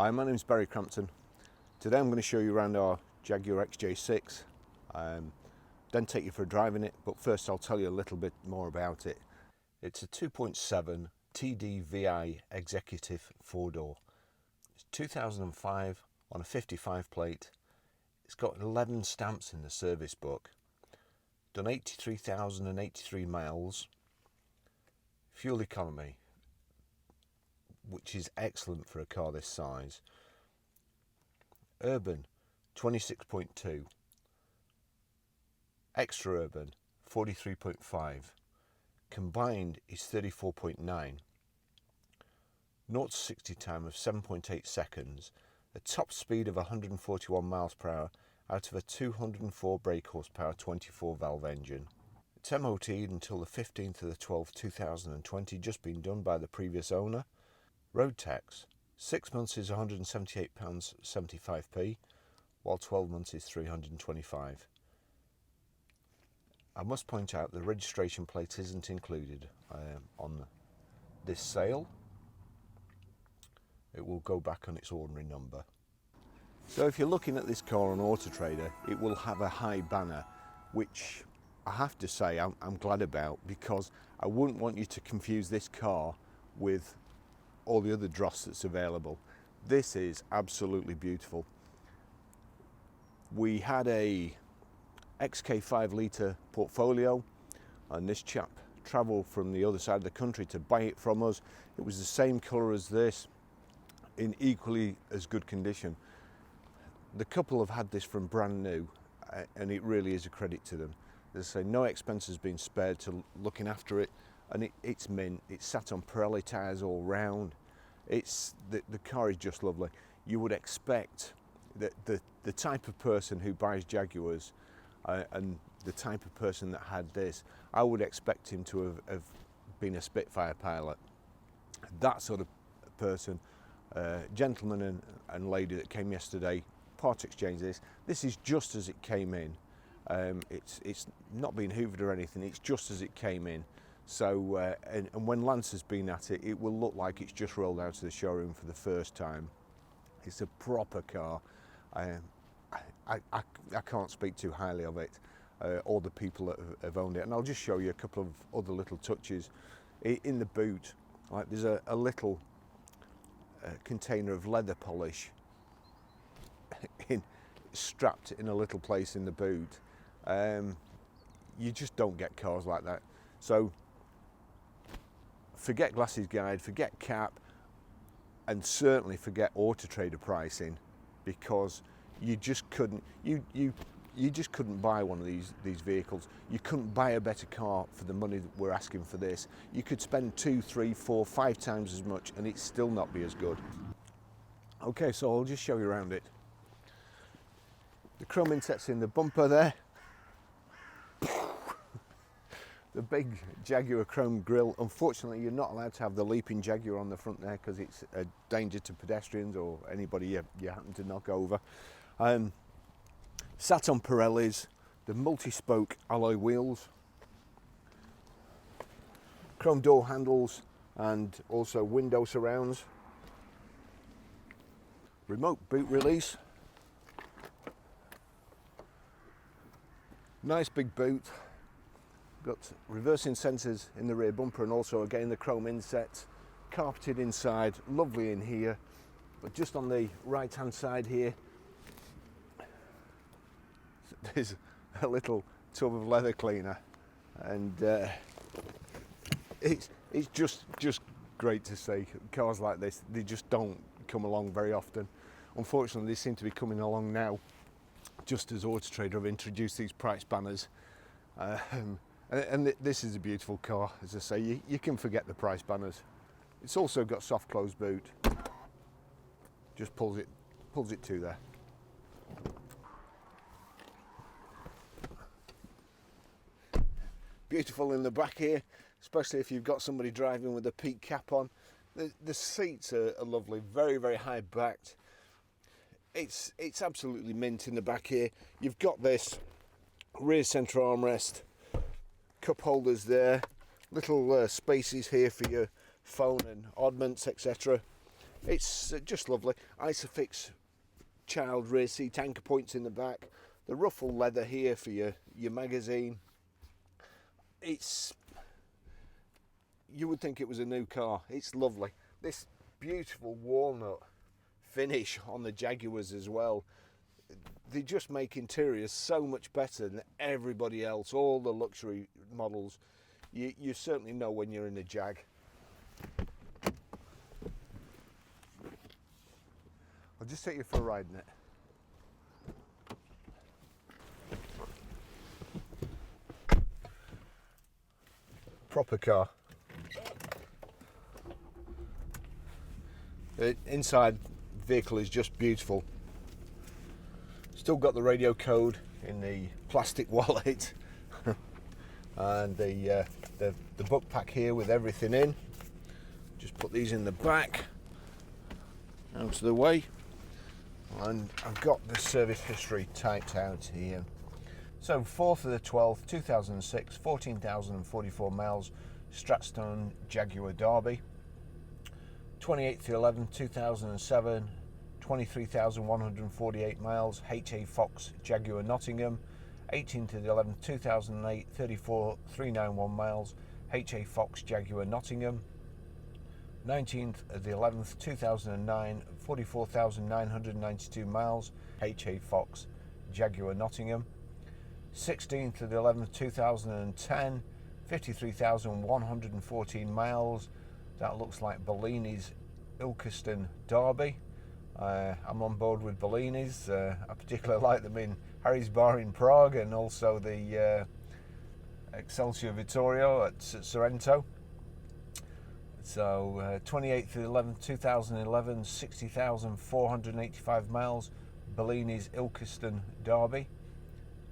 Hi, my name is Barry Crampton. Today I'm going to show you around our Jaguar XJ6, then take you for a drive in it, but first I'll tell you a little bit more about it. It's a 2.7 TDVi executive 4-door. It's 2005 on a 55 plate. It's got 11 stamps in the service book. Done 83,083 miles. Fuel economy, which is excellent for a car this size. Urban 26.2, extra urban 43.5, combined is 34.9, 0 to 60 time of 7.8 seconds, a top speed of 141 miles per hour out of a 204 brake horsepower 24 valve engine. It's MOT'd until the 15th of the 12th 2020, just been done by the previous owner. Road tax, 6 months is £178.75p, while 12 months is £325. I must point out the registration plate isn't included on this sale. It will go back on its ordinary number. So if you're looking at this car on Auto Trader, it will have a high banner, which I have to say I'm glad about, because I wouldn't want you to confuse this car with all the other dross that's available. This is absolutely beautiful. We had a XK 5 litre portfolio, and this chap travelled from the other side of the country to buy it from us. It was the same colour as this, in equally as good condition. The couple have had this from brand new, and it really is a credit to them. As I say, no expense has been spared to looking after it, and it's mint. It's sat on Pirelli tyres all round. The car is just lovely. You would expect that the type of person who buys Jaguars and the type of person that had this, I would expect him to have been a Spitfire pilot. That sort of person, gentleman and lady that came yesterday, part exchange this. This is just as it came in. It's not been hoovered or anything, it's just as it came in. So, and when Lance has been at it, it will look like it's just rolled out of the showroom for the first time. It's a proper car. I can't speak too highly of it, or the people that have owned it. And I'll just show you a couple of other little touches. In the boot, like there's a little container of leather polish strapped in a little place in the boot. You just don't get cars like that. So forget Glasses Guide, forget cap, and certainly forget Auto Trader pricing, because you just couldn't just couldn't buy one of these vehicles. You couldn't buy a better car for the money that we're asking for this. You could spend 2, 3, 4, 5 times as much and it'd still not be as good. Okay, so I'll just show you around it. The chrome insets in the bumper there. The big Jaguar chrome grille. Unfortunately, you're not allowed to have the leaping Jaguar on the front there because it's a danger to pedestrians or anybody you happen to knock over. Sat on Pirellis, the multi-spoke alloy wheels, chrome door handles, and also window surrounds. Remote boot release. Nice big boot. Got reversing sensors in the rear bumper, and also again the chrome insets. Carpeted inside, lovely in here. But just on the right hand side here, there's a little tub of leather cleaner, and it's just great to see. Cars like this, they just don't come along very often. Unfortunately, they seem to be coming along now, just as Auto Trader have introduced these price banners. And this is a beautiful car. As I say, you can forget the price banners. It's also got soft close boot. Just pulls it to there. Beautiful in the back here, especially if you've got somebody driving with a peak cap on. The seats are lovely, very, very high backed. It's absolutely mint in the back here. You've got this rear centre armrest, cup holders there, little spaces here for your phone and oddments, etc. It's just lovely. Isofix child rear seat anchor points in the back. The ruffle leather here for your magazine. You would think it was a new car. It's lovely. This beautiful walnut finish on the Jaguars as well. They just make interiors so much better than everybody else, all the luxury models. You certainly know when you're in a Jag. I'll just take you for a ride in it. Proper car. The inside vehicle is just beautiful. Still got the radio code in the plastic wallet, and the book pack here with everything in. Just put these in the back, out of the way, and I've got the service history typed out here. So 4th of the 12th, 2006, 14,044 miles, Stratstone Jaguar Derby. 28th of the 11th, 2007, 23,148 miles, HA Fox Jaguar Nottingham. 18th of the 11th, 2008, 34,391 miles, HA Fox Jaguar Nottingham. 19th of the 11th, 2009, 44,992 miles, HA Fox Jaguar Nottingham. 16th of the 11th, 2010, 53,114 miles. That looks like Bellini's Ilkeston Derby. I'm on board with Bellini's. I particularly like them in Harry's Bar in Prague, and also the Excelsior Vittorio at Sorrento. So 28th of the 11th, 2011, 60,485 miles, Bellini's Ilkeston Derby.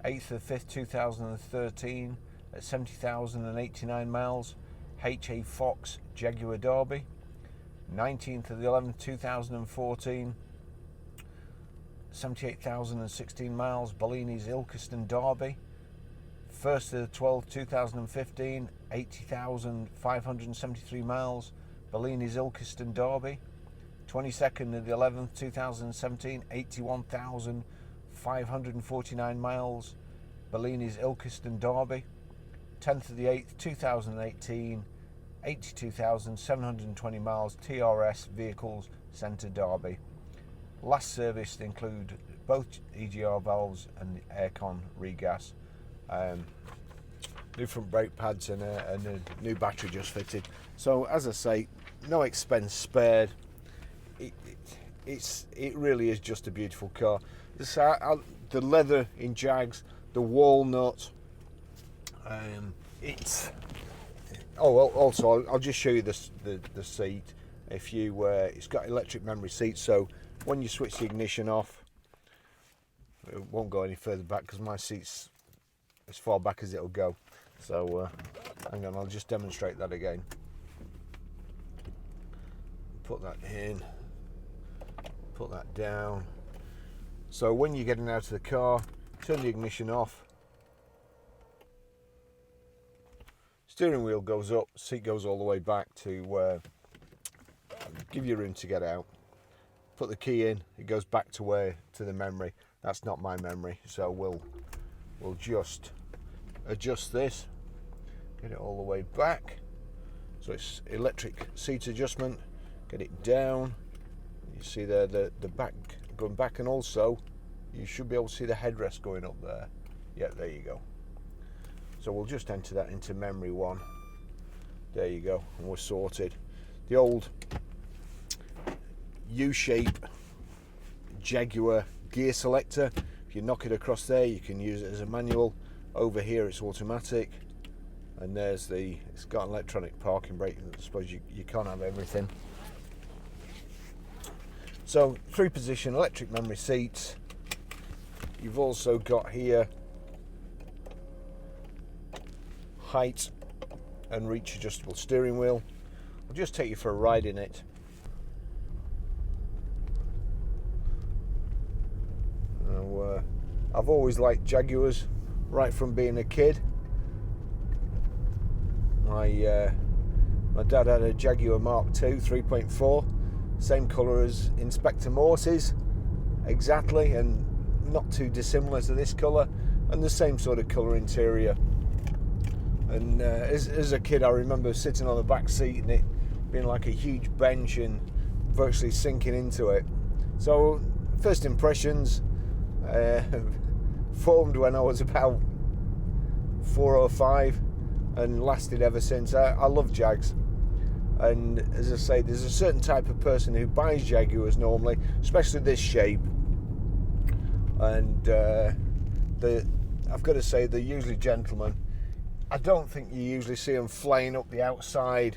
8th of the 5th, 2013, at 70,089 miles, HA Fox Jaguar Derby. 19th of the 11th, 2014, 78,016 miles, Bellini's Ilkeston Derby. 1st of the 12th, 2015, 80,573 miles, Bellini's Ilkeston Derby. 22nd of the 11th, 2017, 81,549 miles, Bellini's Ilkeston Derby. 10th of the 8th, 2018, 82,720 miles, TRS Vehicles Centre Derby. Last serviced include both EGR valves and aircon regas. New front brake pads and a new battery just fitted. So as I say, no expense spared. It really is just a beautiful car. The leather in Jags, the walnut. Also I'll just show you the seat. It's got electric memory seats, so when you switch the ignition off, it won't go any further back because my seat's as far back as it'll go. So hang on, I'll just demonstrate that again. Put that in, put that down. So when you're getting out of the car, turn the ignition off. Steering wheel goes up, seat goes all the way back to give you room to get out. Put the key in, it goes back to the memory. That's not my memory, so we'll just adjust this, get it all the way back. So it's electric seat adjustment. Get it down. You see there the back going back, and also you should be able to see the headrest going up there. Yeah, there you go. So we'll just enter that into memory 1. There you go, and we're sorted. The old U-shape Jaguar gear selector, if you knock it across there, you can use it as a manual. Over here it's automatic, and it's got an electronic parking brake. I suppose you can't have everything. So 3-position electric memory seats. You've also got here height and reach adjustable steering wheel. I'll just take you for a ride in it. Now, I've always liked Jaguars right from being a kid. My dad had a Jaguar Mark II 3.4, same colour as Inspector Morse's, exactly, and not too dissimilar to this colour, and the same sort of colour interior. And as a kid, I remember sitting on the back seat and it being like a huge bench and virtually sinking into it. So first impressions formed when I was about 4 or 5 and lasted ever since. I love Jags, and as I say, there's a certain type of person who buys Jaguars normally, especially this shape, and I've got to say they're usually gentlemen. I don't think you usually see them flaying up the outside,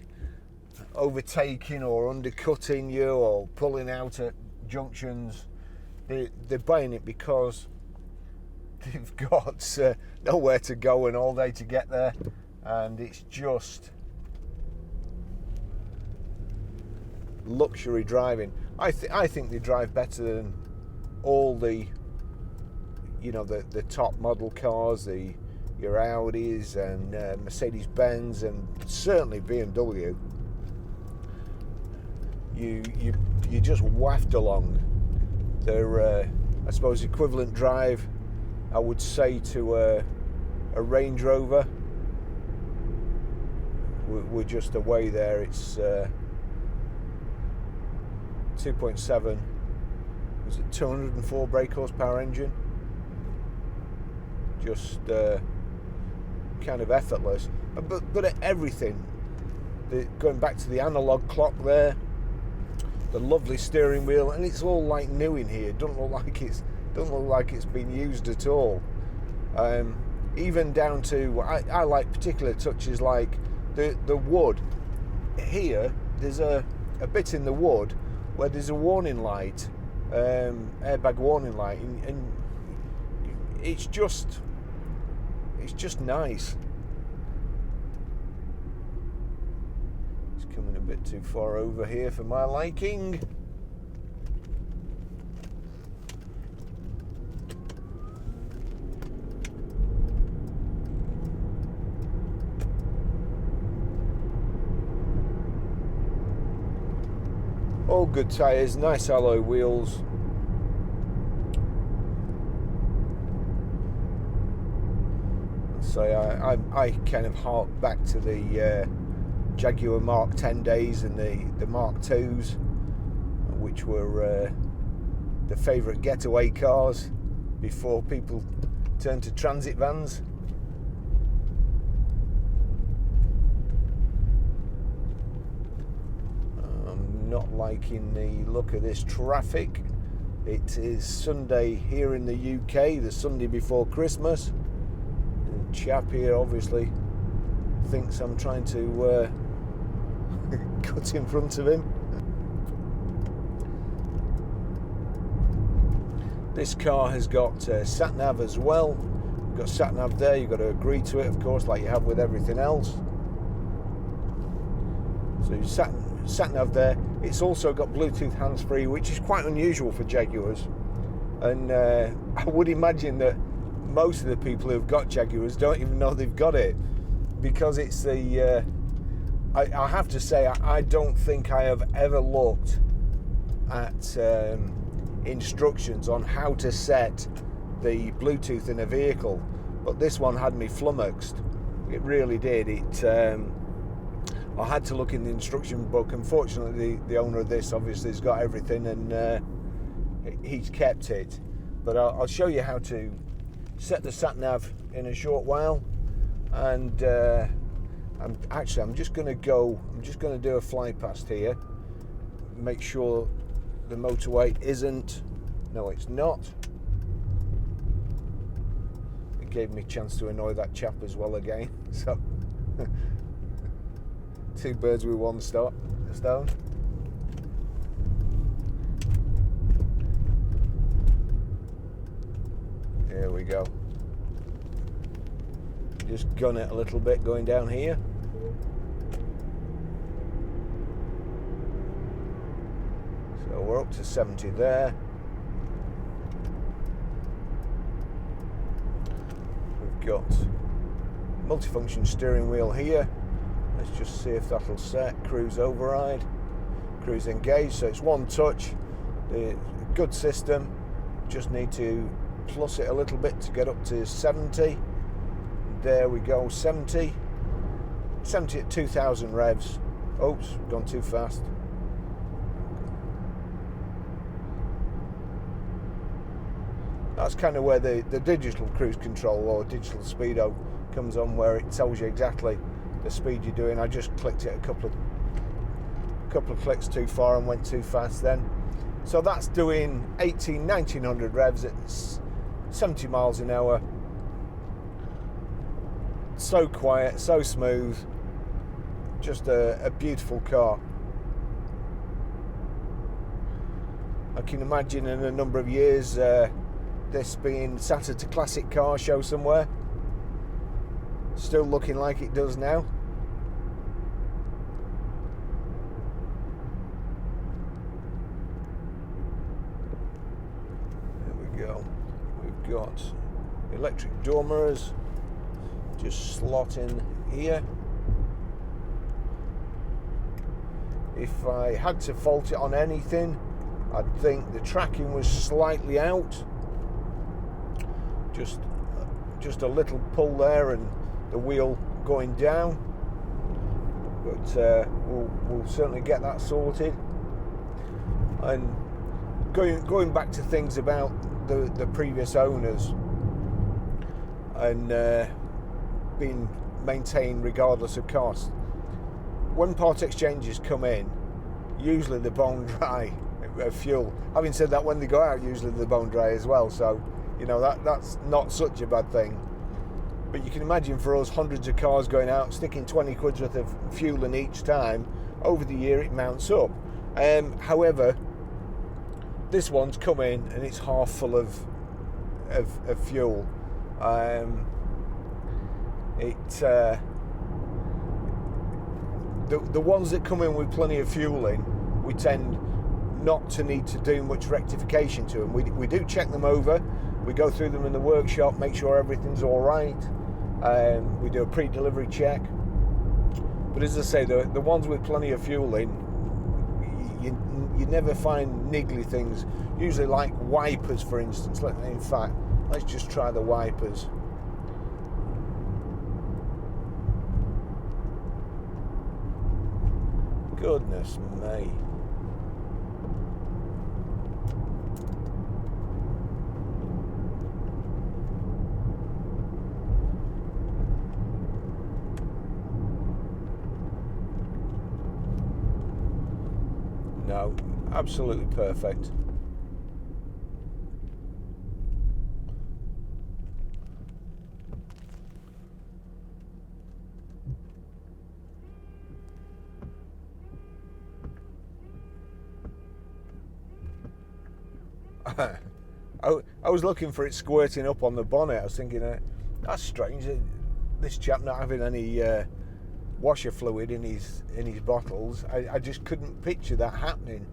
overtaking or undercutting you or pulling out at junctions. They're buying it because they've got nowhere to go and all day to get there, and it's just luxury driving. I think they drive better than all the top model cars, your Audis and Mercedes-Benz, and certainly BMW. You just waft along. They're I suppose equivalent drive, I would say, to a Range Rover. We're just away there. It's 2.7. Was it 204 brake horsepower engine? Just kind of effortless, but at everything. Going back to the analog clock there, the lovely steering wheel, and it's all like new in here. Doesn't look like it's been used at all. Even down to I like particular touches like the wood. Here there's a bit in the wood where there's a warning light, airbag warning light, and it's just nice. It's coming a bit too far over here for my liking. All good tyres, nice alloy wheels. So I kind of hark back to the Jaguar Mark 10 days and the Mark 2s, which were the favourite getaway cars before people turned to transit vans. I'm not liking the look of this traffic. It is Sunday here in the UK, the Sunday before Christmas. Chap here obviously thinks I'm trying to cut in front of him. This car has got sat nav as well. You've got sat nav there, you've got to agree to it, of course, like you have with everything else. So you sat nav there. It's also got Bluetooth hands-free, which is quite unusual for Jaguars, and I would imagine that most of the people who've got Jaguars don't even know they've got it, because it's the I have to say, I don't think I have ever looked at instructions on how to set the Bluetooth in a vehicle, but this one had me flummoxed. It really did. I had to look in the instruction book. Unfortunately, the owner of this obviously has got everything, and he's kept it, but I'll show you how to set the sat nav in a short while. And I'm just going to do a fly past here, make sure the motorway isn't. No, it's not. It gave me a chance to annoy that chap as well again. So two birds with one stone. Here we go. Just gun it a little bit going down here. So we're up to 70 there. We've got multifunction steering wheel here. Let's just see if that'll set. Cruise override. cruise engaged, so it's one touch. Good system. Just need to plus it a little bit to get up to 70. There we go, 70 at 2,000 revs. Oops, gone too fast. That's kind of where the digital cruise control or digital speedo comes on, where it tells you exactly the speed you're doing. I just clicked it a couple of clicks too far and went too fast then. So that's doing 1900 revs at 70 miles an hour. So quiet, so smooth, just a beautiful car. I can imagine in a number of years this being sat at a classic car show somewhere, still looking like it does now. There we go. We've got electric door mirrors, just slot in here. If I had to fault it on anything, I'd think the tracking was slightly out. Just a little pull there and the wheel going down, but we'll certainly get that sorted. And going back to things about the previous owners and being maintained regardless of cost. When part exchanges come in, usually they're bone dry of fuel. Having said that, when they go out, usually they're bone dry as well. So, you know, that's not such a bad thing. But you can imagine for us, hundreds of cars going out, sticking 20 quid's worth of fuel in each time, over the year it mounts up. However, this one's come in and it's half full of fuel. The ones that come in with plenty of fuel in, we tend not to need to do much rectification to them. We do check them over. We go through them in the workshop, make sure everything's all right. We do a pre-delivery check. But as I say, the ones with plenty of fuel in, you never find niggly things. Usually like wipers, for instance. In fact, let's just try the wipers. Goodness me. No, absolutely perfect. I was looking for it squirting up on the bonnet. I was thinking, that's strange. This chap not having any washer fluid in his bottles. I just couldn't picture that happening.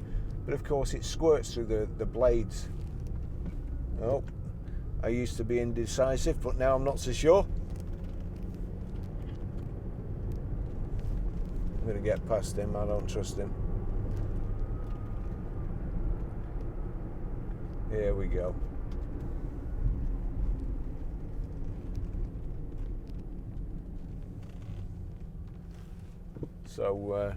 But of course it squirts through the blades. Oh, I used to be indecisive, but now I'm not so sure. I'm going to get past him. I don't trust him. Here we go. So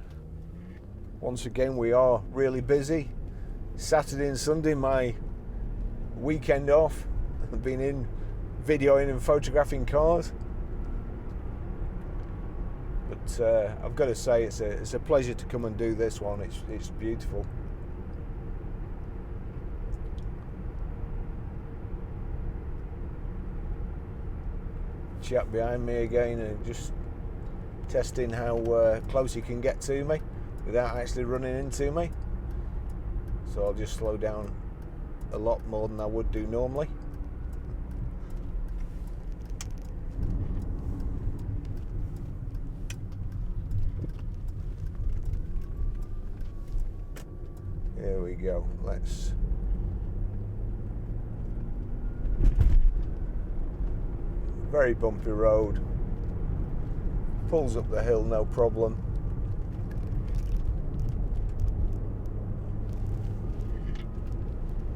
once again we are really busy. Saturday and Sunday, my weekend off. I've been in videoing and photographing cars. But I've got to say it's a pleasure to come and do this one. It's beautiful. Chap behind me again and just testing how close he can get to me without actually running into me. So I'll just slow down a lot more than I would do normally. Here we go. Let's very bumpy road. Pulls up the hill, no problem.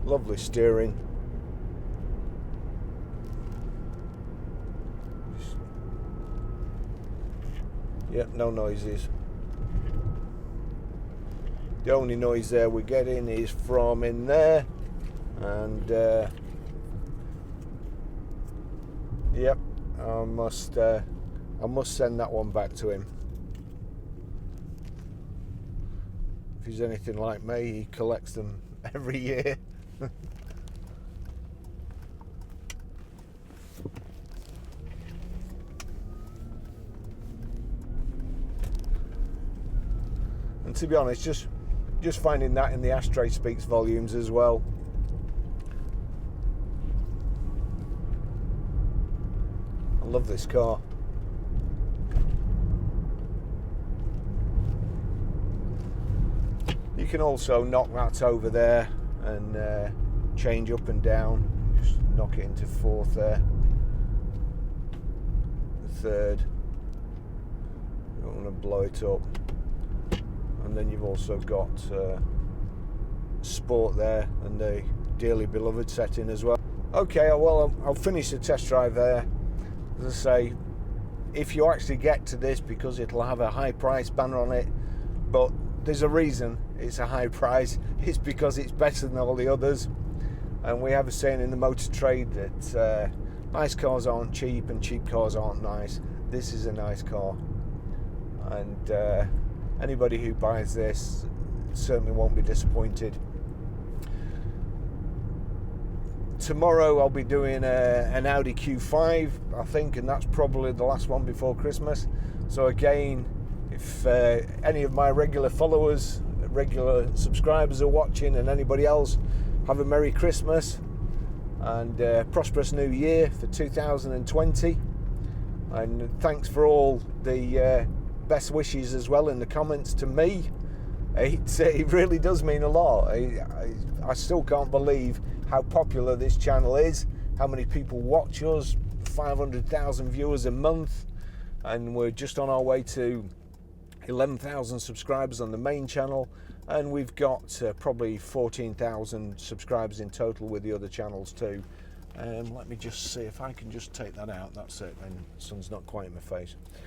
Lovely steering. Yep, no noises. The only noise there we're getting is from in there, and yep, I must send that one back to him. If he's anything like me, he collects them every year. And to be honest, just finding that in the ashtray speaks volumes as well. I love this car. You can also knock that over there and change up and down. Just knock it into fourth there. The third. You don't want to blow it up. And then you've also got sport there and the dearly beloved setting as well. Okay, well, I'll finish the test drive there. As I say, if you actually get to this, because it'll have a high price banner on it, but there's a reason it's a high price. It's because it's better than all the others. And we have a saying in the motor trade that nice cars aren't cheap and cheap cars aren't nice. This is a nice car. And anybody who buys this certainly won't be disappointed. Tomorrow I'll be doing an Audi Q5, I think, and that's probably the last one before Christmas. So again, if any of my regular followers, regular subscribers are watching, and anybody else, have a Merry Christmas and prosperous New Year for 2020. And thanks for all the best wishes as well in the comments to me. It really does mean a lot. I still can't believe how popular this channel is, how many people watch us, 500,000 viewers a month, and we're just on our way to 11,000 subscribers on the main channel, and we've got probably 14,000 subscribers in total with the other channels too. Let me just see if I can just take that out. That's it, then the sun's not quite in my face.